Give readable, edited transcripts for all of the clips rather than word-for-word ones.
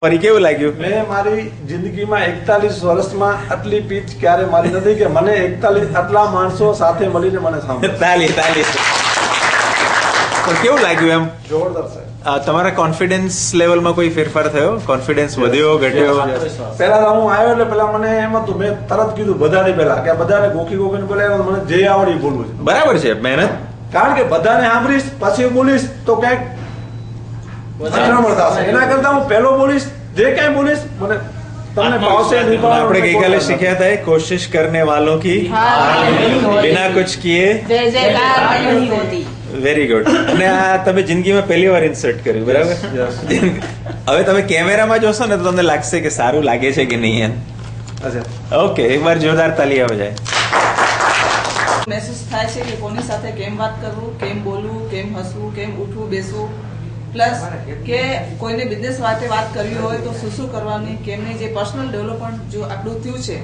ફરી કેવું લાગ્યું? મેં મારી જિંદગીમાં 41 વર્ષમાં આટલી પીચ ક્યારે મારી નથી કે મને 41 આટલા માણસો સાથે મળીને મને સાંભળે. તાલી તાલી. પણ કેવું લાગ્યું એમ? જોરદાર સાહેબ. તમારા કોન્ફિડન્સ લેવલમાં કોઈ ફેરફાર થયો? કોન્ફિડન્સ વધ્યો ઘટ્યો? પેલા હું આવ્યો એટલે પેલા મને એમ હતું, મેં તરત કીધું બધાને પેલા કે બધાને ગોખીને બોલાવ્યા, મને જે આવડે બોલવું છે. બરાબર છે, મહેનત. કારણ કે બધાને સાંભળીશ પછી બોલીશ તો ક્યાંક એના કરતા હું પહેલો બોલીશ, જે કઈ બોલીશ મને તમને ભાવશે. આપણે ગઈકાલે શીખ્યા હતા, કોશિશ કરને વાलों की बिना कुछ किए વેરી ગુડ. અને આ તમે જિંદગીમાં પહેલી વાર ઇન્સર્ટ કર્યું, બરાબર? હવે તમે કેમેરામાં જોશો ને તો તમને લાગશે કે સારું લાગે છે કે નહીં એમ. ઓકે, એક વાર જોરદાર તાલી આવે જાય. મહેસૂસ થાય છે કે કોની સાથે કેમ વાત કરવું, કેમ બોલવું, કેમ હસવું, કેમ ઉઠવું બેસવું, પ્લસ કે કોઈને બિઝનેસ માટે વાત કરવી હોય તો શું કરવાની, કેમની જે પર્સનલ ડેવલપમેન્ટ જો આપણું થયું છે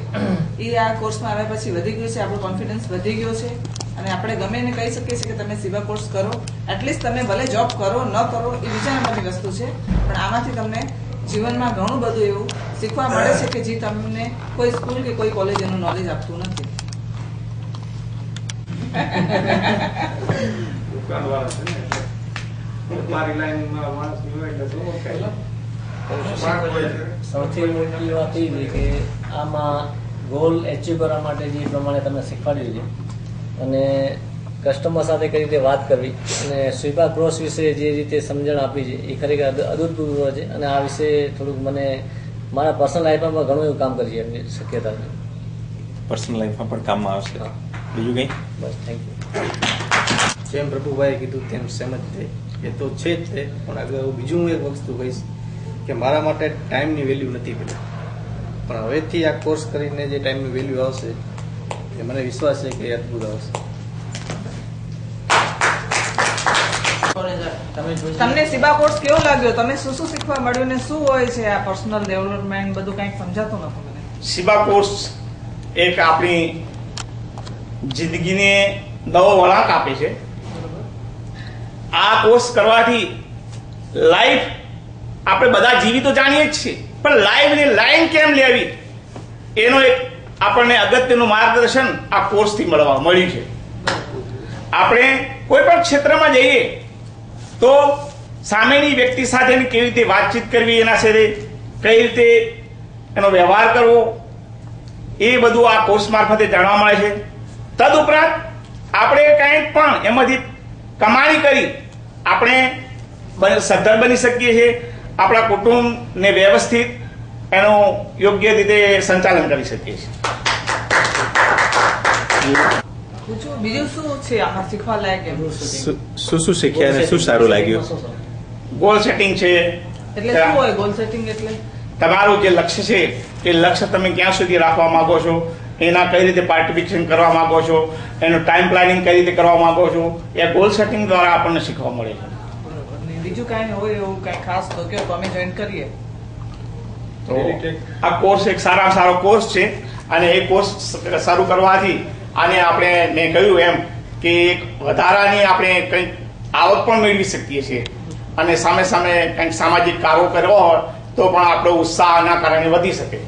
એ આ કોર્સમાં આવ્યા પછી વધી ગયું છે, આપણો કોન્ફિડન્સ વધી ગયો છે. અને આપણે ગમે એને કહી શકીએ છીએ કે તમે સિવા કોર્સ કરો. એટલીસ્ટ તમે ભલે જોબ કરો ન કરો એ બીજા નંબરની વસ્તુ છે, પણ આમાંથી તમને જીવનમાં ઘણું બધું એવું શીખવા મળે છે કે જે તમને કોઈ સ્કૂલ કે કોઈ કોલેજ એનું નોલેજ આપતું નથી. સૌથી મોટી વાત એ છે કે આમાં ગોલ એચીવ કરવા માટે જે પ્રમાણે તમે શીખવાડ્યું છે અને કસ્ટમર સાથે કઈ રીતે વાત કરવી અને સ્વીપા ક્રોસ વિશે જે રીતે સમજણ આપી છે એ ખરેખર અદભુત છે. અને આ વિશે થોડુંક મને મારા પર્સનલ લાઈફમાં ઘણું એવું કામ કરી એમની શક્યતા છે. પર્સનલ લાઈફમાં પણ કામમાં આવશે. બીજું કંઈ? બસ, થેન્ક યુ. જેમ પ્રભુભાઈએ કીધું તેમ સમજ છે, એ તો છે જ છે. પણ આગળ બીજું હું એક વસ્તુ કહીશ કે મારા માટે ટાઈમની વેલ્યુ નથી પેલા, પણ હવેથી આ કોર્સ કરીને જે ટાઈમની વેલ્યુ આવશે એ મને વિશ્વાસ છે કે એ અદભુત આવશે. તમને સિબા કોર્સ કેવો લાગ્યો? તમે શું શું શીખવા મળ્યું ને શું હોય છે આ પર્સનલ ડેવલપમેન્ટ? બધું કંઈક સમજાતું નતું મને. સિબા કોર્સ એક આપણી જિંદગીને નવો વળાંક આપે છે. આ કોર્સ કરવાથી લાઈફ આપણે બધા જીવી તો જાણીએ જ છીએ, પણ લાઈફની લાઈન કેમ લેવી એનો એક આપણને અગત્યનું માર્ગદર્શન આ કોર્સથી મળ્યું છે. આપણે કોઈ પણ ક્ષેત્રમાં જઈએ તો સામેની વ્યક્તિ સાથે કેવી રીતે વાતચીત કરવી, એના સાથે કઈ રીતે એનો વ્યવહાર કરવો, એ બધું આ કોર્સ મારફતે જાણવા મળે છે. તદુપરાંત આપણે કંઈક પણ એમાંથી કમાણી કરી આપણે સદ્ધર બની શકીએ છીએ, આપણા કુટુંબને વ્યવસ્થિત એનું યોગ્ય રીતે સંચાલન કરી શકીએ છીએ. બીજું શું છે આમાં શીખવા લાયક? શું શું શીખ્યા અને શું સારું લાગ્યું? ગોલ સેટિંગ છે. એટલે શું હોય ગોલ સેટિંગ? એટલે તમારું જે લક્ષ્ય છે એ લક્ષ્ય તમે ક્યાં સુધી રાખવા માંગો છો, એના કઈ રીતે પાર્ટિસિપેશન કરવા માંગો છો, એનું ટાઈમ પ્લાનિંગ કઈ રીતે કરવા માંગો છો, એ ગોલ સેટિંગ દ્વારા આપણને શીખવા મળે છે. બીજું કાંઈ હોય એવું કાંઈ ખાસ તો કે અમે જોઈન કરીએ તો આ કોર્સ એક સારામાં સારો કોર્સ છે. અને એ કોર્સ શરૂ કરવાથી આને આપણે મેં કહ્યું એમ કે એક વધારાની આપણે કંઈક આવક પણ મેળવી શકીએ છીએ અને સામે સામે કંઈક સામાજિક કાર્યો કરવો હોય તો પણ આપણો ઉત્સાહના કારણે વધી શકે.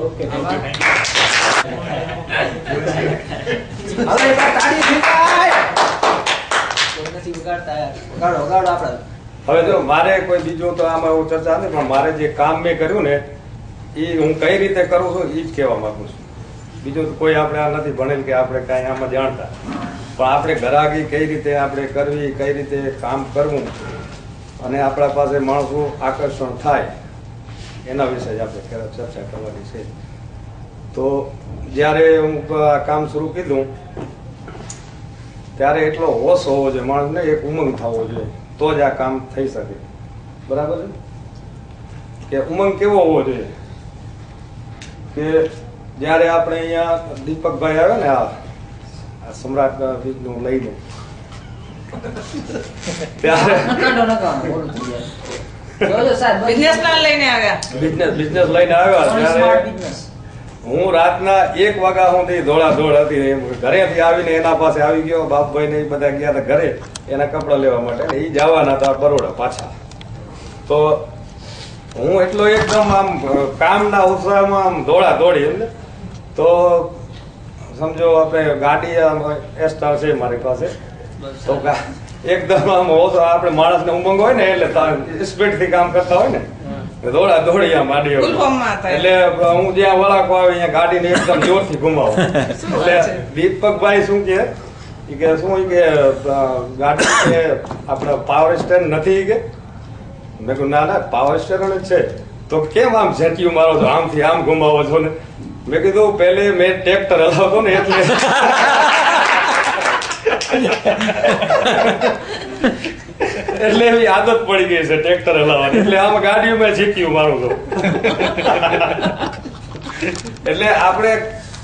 Okay, thank you. હવે જો મારે કોઈ બીજું તો આમાં એવું ચર્ચા નથી, પણ મારે જે કામ મેં કર્યું ને એ હું કઈ રીતે કરું છું એ જ કહેવા માંગુ છું. બીજું કોઈ આપણે આ નથી ભણેલ કે આપણે કાંઈ આમાં જાણતા, પણ આપણે ગ્રાહકી કઈ રીતે આપણે કરવી, કઈ રીતે કામ કરવું અને આપણા પાસે માણસો આકર્ષણ થાય એના વિશે જ આપણે ચર્ચા કરવાની છે. તો જ્યારે હું આ કામ શરૂ કીધું ત્યારે એટલો હોશ હોવો જોઈએ માણસને, એક ઉમંગ થવો જોઈએ, તો જ આ કામ થઈ શકે. બરાબર છે કે ઉમંગ કેવો હોવો જોઈએ કે જયારે આપણે અહીંયા દીપકભાઈ આવે ને આ સમ્રાટ બીજનું લઈને બિઝનેસ લઈને આવ્યા ત્યારે હું રાતના 1 વાગ્યા સુધી દોડાદોડ હતી. ઘરેથી આવીને એના પાસે આવી ગયો, બાપભાઈ ને બધા ગયા હતા ઘરે એના કપડા લેવા માટે, એ જવાના હતા બરોડા પાછા. તો હું એટલો એકદમ આમ કામના ઉત્સાહમાં આમ દોડા દોડી એમ ને તો સમજો આપણે ગાડી એસ્ટાર છે મારી પાસે તો એકદમ આમ આપણે માણસને ઉમંગ હોય ને એટલે સ્પીડ થી કામ કરતા હોય ને દોડા દોડી આમ ગાડી એટલે હું જ્યાં વળાકો આવે અહીંયા ગાડીને એકદમ જોરથી ઘુમાવું એટલે દીપકભાઈ શું કે શું કે ગાડી કે આપણે પાવર સ્ટેન્ડ નથી કે મેં કહ્યું ના પાવર સ્ટેશન જ છે તો કેમ આમ ઝેટિયું મારો છો આમથી આમ ઘુમાવો છો ને મેં કીધું પહેલે મેં ટ્રેક્ટર હલાવતો ને એટલે એટલે એવી આદત પડી ગઈ છે ટ્રેક્ટર હલાવવાની એટલે આમ ગાડીઓ મેં ઝેટિયું મારું છું એટલે આપણે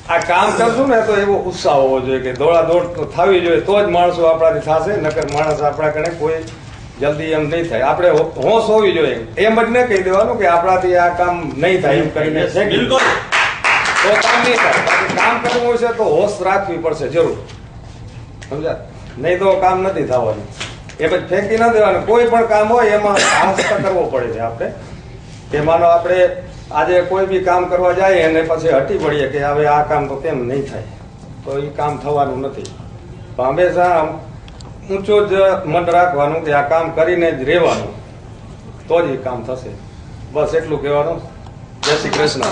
આ કામ કરશું ને તો એવો ઉત્સાહ હોવો જોઈએ કે દોડા દોડ તો થવી જોઈએ તો જ માણસો આપણાથી થશે નકર માણસ આપણા કને કોઈ જલ્દી એમ નહીં થાય આપણે હોશ હોવી જોઈએ એમ જ ન કહી દેવાનું કે આપણાથી આ કામ નહીં થાય એમ કરીને તો કામ નહીં થાય કામ કરવું છે તો હોશ રાખવી પડશે જરૂર સમજ્યા નહીં તો કામ નથી થવાનું એ પછી ફેંકી ન દેવાનું કોઈ પણ કામ હોય એમાં આસ્થા કરવો પડે છે આપણે કે માનો આપણે આજે કોઈ બી કામ કરવા જાય અને પછી હટી પડીએ કે હવે આ કામ તો કેમ નહીં થાય તો એ કામ થવાનું નથી તો હંમેશા ઊંચું જ મન રાખવાનું કે આ કામ કરીને જ રહેવાનું તો જ એ કામ થશે બસ એટલું કહેવાનું જય શ્રી કૃષ્ણ